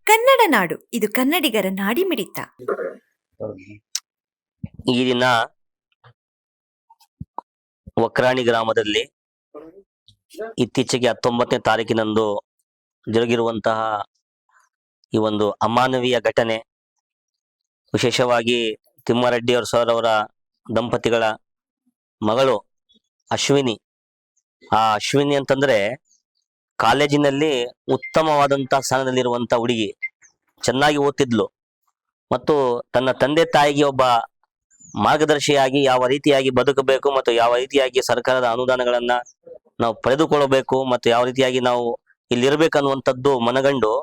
ಕನ್ನಡ ನಾಡು, ಇದು ಕನ್ನಡಿಗರ ನಾಡಿಮಿಡಿತ. ಈ ದಿನ ವಕ್ರಾಣಿ ಗ್ರಾಮದಲ್ಲಿ ಇತ್ತೀಚೆಗೆ 19ನೇ ತಾರೀಕಿನಂದು ಜರುಗಿರುವಂತಹ ಈ ಒಂದು ಅಮಾನವೀಯ ಘಟನೆ, ವಿಶೇಷವಾಗಿ ತಿಮ್ಮಾರೆಡ್ಡಿ ಸರ್ ಅವರ ದಂಪತಿಗಳ ಮಗಳು ಅಶ್ವಿನಿ. ಆ ಅಶ್ವಿನಿ ಅಂತಂದ್ರೆ ಕಾಲೇಜಿನಲ್ಲಿ ಉತ್ತಮವಾದಂತಹ ಸ್ಥಾನದಲ್ಲಿರುವಂತ ಹುಡುಗಿ, ಚೆನ್ನಾಗಿ ಓದ್ತಿದ್ಲು ಮತ್ತು ತನ್ನ ತಂದೆ ತಾಯಿಗೆ ಒಬ್ಬ ಮಾರ್ಗದರ್ಶಿಯಾಗಿ ಯಾವ ರೀತಿಯಾಗಿ ಬದುಕಬೇಕು ಮತ್ತು ಯಾವ ರೀತಿಯಾಗಿ ಸರ್ಕಾರದ ಅನುದಾನಗಳನ್ನ ನಾವು ಪಡೆದುಕೊಳ್ಳಬೇಕು ಮತ್ತು ಯಾವ ರೀತಿಯಾಗಿ ನಾವು ಇಲ್ಲಿರ್ಬೇಕನ್ನುವಂಥದ್ದು ಮನಗಂಡು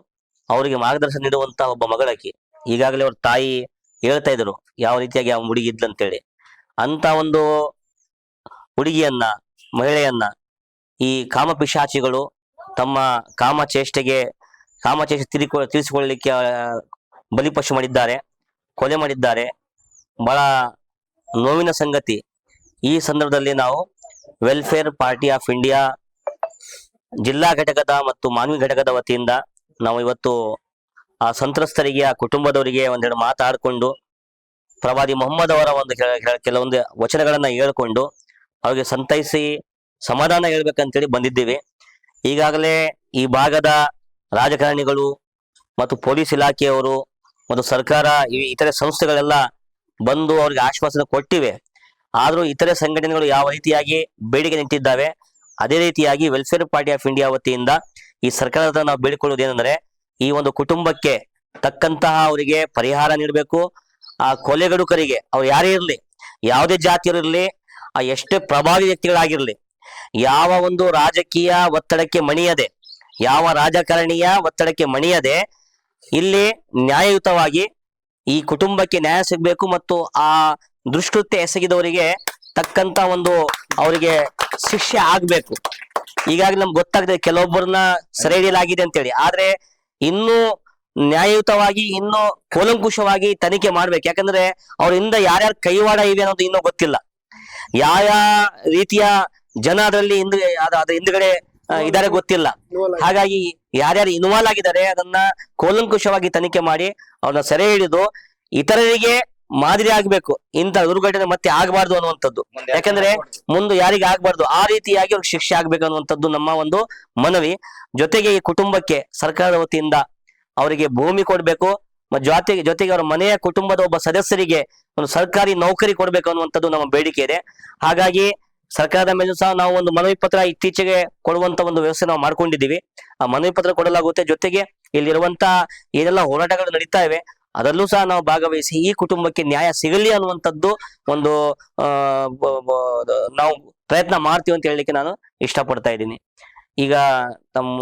ಅವರಿಗೆ ಮಾರ್ಗದರ್ಶನ ನೀಡುವಂತ ಒಬ್ಬ ಮಗಳಕಿ. ಈಗಾಗಲೇ ಅವ್ರ ತಾಯಿ ಹೇಳ್ತಾ ಇದ್ರು ಯಾವ ರೀತಿಯಾಗಿ ಆ ಹುಡುಗಿ ಇದ್ಲಂತೇಳಿ. ಅಂತ ಒಂದು ಹುಡುಗಿಯನ್ನ, ಮಹಿಳೆಯನ್ನ ಈ ಕಾಮಪಿಶಾಚಿಗಳು ತಮ್ಮ ಕಾಮಚೇಷ್ಟೆ ತೀರಿಸಿಕೊಳ್ಳಲಿಕ್ಕೆ ಬಲಿಪಶು ಮಾಡಿದ್ದಾರೆ, ಕೊಲೆ ಮಾಡಿದ್ದಾರೆ. ಬಹಳ ನೋವಿನ ಸಂಗತಿ. ಈ ಸಂದರ್ಭದಲ್ಲಿ ನಾವು ವೆಲ್ಫೇರ್ ಪಾರ್ಟಿ ಆಫ್ ಇಂಡಿಯಾ ಜಿಲ್ಲಾ ಘಟಕದ ಮತ್ತು ಮಾನ್ವಿ ಘಟಕದ ವತಿಯಿಂದ ನಾವು ಇವತ್ತು ಆ ಸಂತ್ರಸ್ತರಿಗೆ, ಆ ಕುಟುಂಬದವರಿಗೆ ಒಂದೆರಡು ಮಾತಾಡಿಕೊಂಡು ಪ್ರವಾದಿ ಮೊಹಮ್ಮದ್ ಅವರ ಒಂದು ಕೆಲವೊಂದು ವಚನಗಳನ್ನ ಹೇಳ್ಕೊಂಡು ಅವ್ರಿಗೆ ಸಂತೈಸಿ ಸಮಾಧಾನ ಹೇಳ್ಬೇಕಂತೇಳಿ ಬಂದಿದ್ದೀವಿ. ಈಗಾಗಲೇ ಈ ಭಾಗದ ರಾಜಕಾರಣಿಗಳು ಮತ್ತು ಪೊಲೀಸ್ ಇಲಾಖೆಯವರು ಮತ್ತು ಸರ್ಕಾರ, ಇತರೆ ಸಂಸ್ಥೆಗಳೆಲ್ಲ ಬಂದು ಅವ್ರಿಗೆ ಆಶ್ವಾಸನೆ ಕೊಟ್ಟಿವೆ. ಆದ್ರೂ ಇತರೆ ಸಂಘಟನೆಗಳು ಯಾವ ರೀತಿಯಾಗಿ ಬೇಡಿಕೆ ನಿಂತಿದ್ದಾವೆ, ಅದೇ ರೀತಿಯಾಗಿ ವೆಲ್ಫೇರ್ ಪಾರ್ಟಿ ಆಫ್ ಇಂಡಿಯಾ ವತಿಯಿಂದ ಈ ಸರ್ಕಾರದ ನಾವು ಬೇಡಿಕೊಳ್ಳುವುದು ಏನಂದ್ರೆ, ಈ ಒಂದು ಕುಟುಂಬಕ್ಕೆ ತಕ್ಕಂತಹ ಅವರಿಗೆ ಪರಿಹಾರ ನೀಡಬೇಕು. ಆ ಕೊಲೆಗಡುಕರಿಗೆ, ಅವ್ರು ಯಾರೇ ಇರಲಿ, ಯಾವುದೇ ಜಾತಿಯರಿರ್ಲಿ, ಎಷ್ಟೇ ಪ್ರಭಾವಿ ವ್ಯಕ್ತಿಗಳಾಗಿರ್ಲಿ, ಯಾವ ಒಂದು ರಾಜಕೀಯ ಒತ್ತಡಕ್ಕೆ ಮಣಿಯದೆ, ಯಾವ ರಾಜಕಾರಣಿಯ ಒತ್ತಡಕ್ಕೆ ಮಣಿಯದೆ ಇಲ್ಲಿ ನ್ಯಾಯಯುತವಾಗಿ ಈ ಕುಟುಂಬಕ್ಕೆ ನ್ಯಾಯ ಸಿಗಬೇಕು ಮತ್ತು ಆ ದುಷ್ಕೃತ್ಯ ಎಸಗಿದವರಿಗೆ ತಕ್ಕಂತ ಒಂದು ಅವರಿಗೆ ಶಿಕ್ಷೆ ಆಗ್ಬೇಕು. ಈಗಾಗಲೇ ನಮ್ಗೆ ಗೊತ್ತಾಗದೆ ಕೆಲವೊಬ್ಬರನ್ನ ಸೆರೆ ಹಿಡಿಯಲಾಗಿದೆ ಅಂತೇಳಿ, ಆದ್ರೆ ಇನ್ನೂ ನ್ಯಾಯಯುತವಾಗಿ, ಇನ್ನೂ ಕೂಲಂಕುಷವಾಗಿ ತನಿಖೆ ಮಾಡ್ಬೇಕು. ಯಾಕಂದ್ರೆ ಅವರಿಂದ ಯಾರ್ಯಾರ ಕೈವಾಡ ಇವೆ ಅನ್ನೋದು ಇನ್ನೂ ಗೊತ್ತಿಲ್ಲ. ಯಾವ ರೀತಿಯ ಜನ ಅದರಲ್ಲಿ ಅದ್ರ ಹಿಂದ್ಗಡೆ ಇದಾರೆ ಗೊತ್ತಿಲ್ಲ. ಹಾಗಾಗಿ ಯಾರ್ಯಾರು ಇನ್ವಾಲ್ವ್ ಆಗಿದ್ದಾರೆ ಅದನ್ನ ಕೂಲಂಕುಷವಾಗಿ ತನಿಖೆ ಮಾಡಿ ಅವ್ರನ್ನ ಸೆರೆ ಹಿಡಿದು ಇತರರಿಗೆ ಮಾದರಿ ಆಗ್ಬೇಕು. ಇಂಥ ದುರ್ಘಟನೆ ಮತ್ತೆ ಆಗಬಾರ್ದು ಅನ್ನುವಂಥದ್ದು. ಯಾಕಂದ್ರೆ ಮುಂದೆ ಯಾರಿಗೆ ಆಗ್ಬಾರ್ದು ಆ ರೀತಿಯಾಗಿ ಅವ್ರಿಗೆ ಶಿಕ್ಷೆ ಆಗ್ಬೇಕು ಅನ್ನುವಂಥದ್ದು ನಮ್ಮ ಒಂದು ಮನವಿ. ಜೊತೆಗೆ ಈ ಕುಟುಂಬಕ್ಕೆ ಸರ್ಕಾರದ ವತಿಯಿಂದ ಅವರಿಗೆ ಭೂಮಿ ಕೊಡ್ಬೇಕು, ಜೊತೆಗೆ ಅವರ ಮನೆಯ ಕುಟುಂಬದ ಒಬ್ಬ ಸದಸ್ಯರಿಗೆ ಒಂದು ಸರ್ಕಾರಿ ನೌಕರಿ ಕೊಡ್ಬೇಕು ಅನ್ನುವಂಥದ್ದು ನಮ್ಮ ಬೇಡಿಕೆ ಇದೆ. ಹಾಗಾಗಿ ಸರ್ಕಾರದ ಮೇಲೂ ಸಹ ನಾವು ಒಂದು ಮನವಿ ಪತ್ರ ಇತ್ತೀಚೆಗೆ ಕೊಡುವಂತ ಒಂದು ವ್ಯವಸ್ಥೆ ನಾವು ಮಾಡ್ಕೊಂಡಿದ್ದೀವಿ. ಆ ಮನವಿ ಪತ್ರ ಕೊಡಲಾಗುತ್ತೆ. ಜೊತೆಗೆ ಇಲ್ಲಿರುವಂತ ಏನೆಲ್ಲ ಹೋರಾಟಗಳು ನಡೀತಾ ಇವೆ ಅದರಲ್ಲೂ ಸಹ ನಾವು ಭಾಗವಹಿಸಿ ಈ ಕುಟುಂಬಕ್ಕೆ ನ್ಯಾಯ ಸಿಗಲಿ ಅನ್ನುವಂಥದ್ದು ಒಂದು ನಾವು ಪ್ರಯತ್ನ ಮಾಡ್ತೀವಿ ಅಂತ ಹೇಳಲಿಕ್ಕೆ ನಾನು ಇಷ್ಟಪಡ್ತಾ ಇದ್ದೀನಿ. ಈಗ ತಮ್ಮ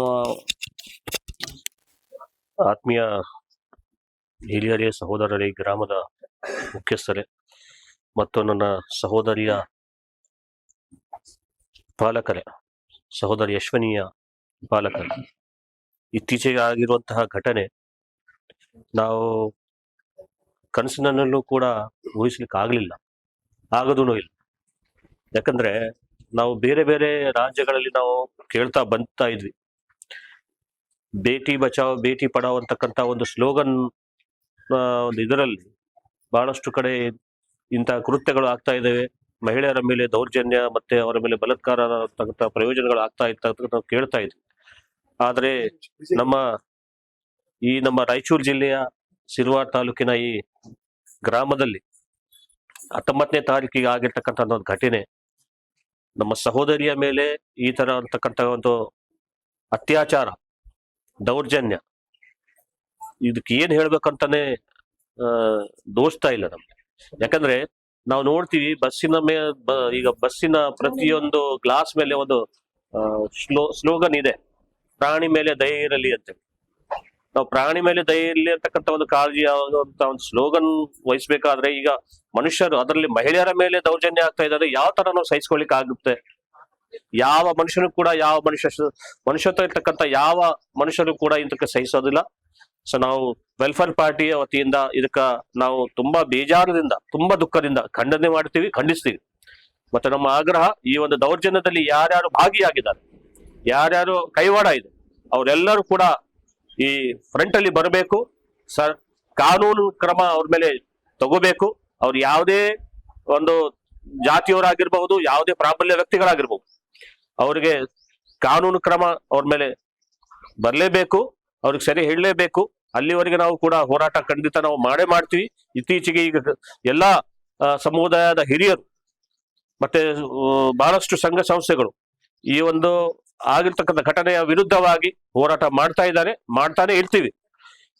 ಆತ್ಮೀಯ ಹಿರಿಯರೇ, ಸಹೋದರರೇ, ಗ್ರಾಮದ ಮುಖ್ಯಸ್ಥರೇ ಮತ್ತು ನನ್ನ ಸಹೋದರಿಯ ಪಾಲಕರೇ, ಸಹೋದರಿ ಅಶ್ವಿನಿಯ ಪಾಲಕರೇ, ಇತ್ತೀಚೆಗೆ ಆಗಿರುವಂತಹ ಘಟನೆ ನಾವು ಕನಸಿನಲ್ಲೂ ಕೂಡ ಊಹಿಸ್ಲಿಕ್ಕೆ ಆಗ್ಲಿಲ್ಲ, ಆಗದೂ ಇಲ್ಲ. ಯಾಕಂದ್ರೆ ನಾವು ಬೇರೆ ಬೇರೆ ರಾಜ್ಯಗಳಲ್ಲಿ ನಾವು ಕೇಳ್ತಾ ಬಂತಾ ಇದ್ವಿ, ಬೇಟಿ ಬಚಾವ್ ಬೇಟಿ ಪಡಾವ್ ಅಂತಕ್ಕಂಥ ಒಂದು ಸ್ಲೋಗನ್ ಒಂದು ಇದರಲ್ಲಿ ಬಹಳಷ್ಟು ಕಡೆ ಇಂತಹ ಕೃತ್ಯಗಳು ಆಗ್ತಾ ಇದ್ದಾವೆ. ಮಹಿಳೆಯರ ಮೇಲೆ ದೌರ್ಜನ್ಯ ಮತ್ತೆ ಅವರ ಮೇಲೆ ಬಲಾತ್ಕಾರ ಅಂತಕ್ಕಂಥ ಪ್ರಯೋಜನಗಳು ಆಗ್ತಾ ಇರ್ತಕ್ಕಂಥ ನಾವು ಕೇಳ್ತಾ ಇದ್ವಿ. ಆದ್ರೆ ನಮ್ಮ ರಾಯಚೂರು ಜಿಲ್ಲೆಯ ಸಿರುವಾರ್ ತಾಲೂಕಿನ ಈ ಗ್ರಾಮದಲ್ಲಿ 19ನೇ ತಾರೀಕಿಗೆ ಆಗಿರ್ತಕ್ಕಂಥ ಒಂದು ಘಟನೆ, ನಮ್ಮ ಸಹೋದರಿಯ ಮೇಲೆ ಈ ತರ ಅಂತಕ್ಕಂಥ ಒಂದು ಅತ್ಯಾಚಾರ, ದೌರ್ಜನ್ಯ, ಇದಕ್ಕೆ ಏನ್ ಹೇಳ್ಬೇಕಂತಾನೆ ದೋಸ್ತಾ ಇಲ್ಲ ನಮ್ಗೆ. ಯಾಕಂದ್ರೆ ನಾವು ನೋಡ್ತೀವಿ ಈಗ ಬಸ್ಸಿನ ಪ್ರತಿಯೊಂದು ಗ್ಲಾಸ್ ಮೇಲೆ ಒಂದು ಸ್ಲೋಗನ್ ಇದೆ, ಪ್ರಾಣಿ ಮೇಲೆ ದಯೆ ಇರಲಿ ಅಂತ. ನಾವು ಪ್ರಾಣಿ ಮೇಲೆ ದಯೆ ಇರಲಿ ಅಂತಕ್ಕಂಥ ಒಂದು ಕಾಳಜಿ ಅಂತ ಒಂದು ಸ್ಲೋಗನ್ ವಹಿಸ್ಬೇಕಾದ್ರೆ, ಈಗ ಮನುಷ್ಯರು, ಅದರಲ್ಲಿ ಮಹಿಳೆಯರ ಮೇಲೆ ದೌರ್ಜನ್ಯ ಆಗ್ತಾ ಇದ್ದಾರೆ, ಯಾವ ತರ ನಾವು ಸಹಿಸ್ಕೊಳ್ಲಿಕ್ಕೆ ಆಗುತ್ತೆ? ಯಾವ ಮನುಷ್ಯನು ಕೂಡ, ಮನುಷ್ಯತ್ವ ಇರ್ತಕ್ಕಂಥ ಯಾವ ಮನುಷ್ಯರು ಕೂಡ ಇದಕ್ಕೆ ಸಹಿಸೋದಿಲ್ಲ. ಸೊ ನಾವು ವೆಲ್ಫೇರ್ ಪಾರ್ಟಿಯ ವತಿಯಿಂದ ಇದಕ್ಕ ನಾವು ತುಂಬಾ ಬೇಜಾರದಿಂದ, ತುಂಬಾ ದುಃಖದಿಂದ ಖಂಡನೆ ಮಾಡ್ತೀವಿ, ಖಂಡಿಸ್ತೀವಿ. ಮತ್ತೆ ನಮ್ಮ ಆಗ್ರಹ, ಈ ಒಂದು ದೌರ್ಜನ್ಯದಲ್ಲಿ ಯಾರ್ಯಾರು ಭಾಗಿಯಾಗಿದ್ದಾರೆ, ಯಾರ್ಯಾರು ಕೈವಾಡ ಇದೆ, ಅವರೆಲ್ಲರೂ ಕೂಡ ಈ ಫ್ರಂಟ್ ಅಲ್ಲಿ ಬರಬೇಕು. ಕಾನೂನು ಕ್ರಮ ಅವ್ರ ಮೇಲೆ ತಗೋಬೇಕು. ಅವ್ರು ಯಾವುದೇ ಒಂದು ಜಾತಿಯವರಾಗಿರ್ಬಹುದು, ಯಾವುದೇ ಪ್ರಾಬಲ್ಯ ವ್ಯಕ್ತಿಗಳಾಗಿರ್ಬಹುದು, ಅವ್ರಿಗೆ ಕಾನೂನು ಕ್ರಮ ಅವ್ರ ಮೇಲೆ ಬರಲೇಬೇಕು, ಅವ್ರಿಗೆ ಸರಿ ಹೇಳಲೇಬೇಕು. ಅಲ್ಲಿವರೆಗೆ ನಾವು ಕೂಡ ಹೋರಾಟ ಖಂಡಿತ ನಾವು ಮಾಡೇ ಮಾಡ್ತೀವಿ. ಇತ್ತೀಚೆಗೆ ಈಗ ಎಲ್ಲಾ ಸಮುದಾಯದ ಹಿರಿಯರು ಮತ್ತೆ ಬಹಳಷ್ಟು ಸಂಘ ಸಂಸ್ಥೆಗಳು ಈ ಒಂದು ಆಗಿರ್ತಕ್ಕಂಥ ಘಟನೆಯ ವಿರುದ್ಧವಾಗಿ ಹೋರಾಟ ಮಾಡ್ತಾ ಇದ್ದಾರೆ, ಮಾಡ್ತಾನೆ ಇರ್ತೀವಿ.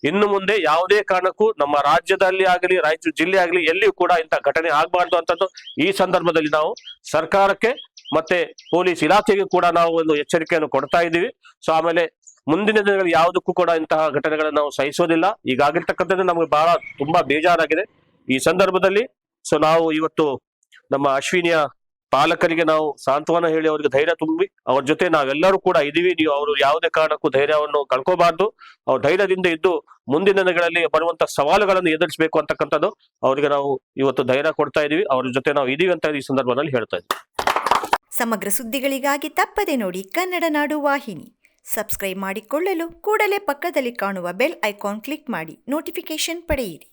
ಇನ್ನು ಮುಂದೆ ಯಾವುದೇ ಕಾರಣಕ್ಕೂ ನಮ್ಮ ರಾಜ್ಯದಲ್ಲಿ ಆಗಲಿ, ರಾಯಚೂರು ಜಿಲ್ಲೆ ಆಗಲಿ, ಎಲ್ಲಿಯೂ ಕೂಡ ಇಂಥ ಘಟನೆ ಆಗ್ಬಾರ್ದು ಅಂತಂದು ಈ ಸಂದರ್ಭದಲ್ಲಿ ನಾವು ಸರ್ಕಾರಕ್ಕೆ ಮತ್ತೆ ಪೊಲೀಸ್ ಇಲಾಖೆಗೆ ಕೂಡ ನಾವು ಒಂದು ಎಚ್ಚರಿಕೆಯನ್ನು ಕೊಡ್ತಾ ಇದ್ದೀವಿ. ಸೊ ಆಮೇಲೆ ಮುಂದಿನ ದಿನಗಳಲ್ಲಿ ಯಾವುದಕ್ಕೂ ಕೂಡ ಇಂತಹ ಘಟನೆಗಳನ್ನು ನಾವು ಸಹಿಸೋದಿಲ್ಲ. ಈಗಾಗಿರ್ತಕ್ಕಂಥದ್ದು ನಮಗೆ ಬಹಳ ತುಂಬಾ ಬೇಜಾರಾಗಿದೆ ಈ ಸಂದರ್ಭದಲ್ಲಿ. ಸೊ ನಾವು ಇವತ್ತು ನಮ್ಮ ಅಶ್ವಿನಿಯ ಪಾಲಕರಿಗೆ ನಾವು ಸಾಂತ್ವನ ಹೇಳಿ ಅವರಿಗೆ ಧೈರ್ಯ ತುಂಬಿ ಅವ್ರ ಜೊತೆ ನಾವೆಲ್ಲರೂ ಕೂಡ ಇದೀವಿ. ನೀವು ಅವರು ಯಾವುದೇ ಕಾರಣಕ್ಕೂ ಧೈರ್ಯವನ್ನು ಕಳ್ಕೋಬಾರ್ದು. ಅವ್ರ ಧೈರ್ಯದಿಂದ ಇದ್ದು ಮುಂದಿನ ದಿನಗಳಲ್ಲಿ ಬರುವಂತ ಸವಾಲುಗಳನ್ನು ಎದುರಿಸಬೇಕು ಅಂತಕ್ಕಂಥದ್ದು ಅವರಿಗೆ ನಾವು ಇವತ್ತು ಧೈರ್ಯ ಕೊಡ್ತಾ ಇದೀವಿ. ಅವ್ರ ಜೊತೆ ನಾವು ಇದೀವಿ ಅಂತ ಈ ಸಂದರ್ಭದಲ್ಲಿ ಹೇಳ್ತಾ ಇದ್ದೀವಿ. ಸಮಗ್ರ ಸುದ್ದಿಗಳಿಗಾಗಿ ತಪ್ಪದೆ ನೋಡಿ ಕನ್ನಡ ನಾಡು ವಾಹಿನಿ. ಸಬ್ಸ್ಕ್ರೈಬ್ ಮಾಡಿಕೊಳ್ಳಲು ಕೂಡಲೇ ಪಕ್ಕದಲ್ಲಿ ಕಾಣುವ ಬೆಲ್ ಐಕಾನ್ ಕ್ಲಿಕ್ ಮಾಡಿ ನೋಟಿಫಿಕೇಶನ್ ಪಡೆಯಿರಿ.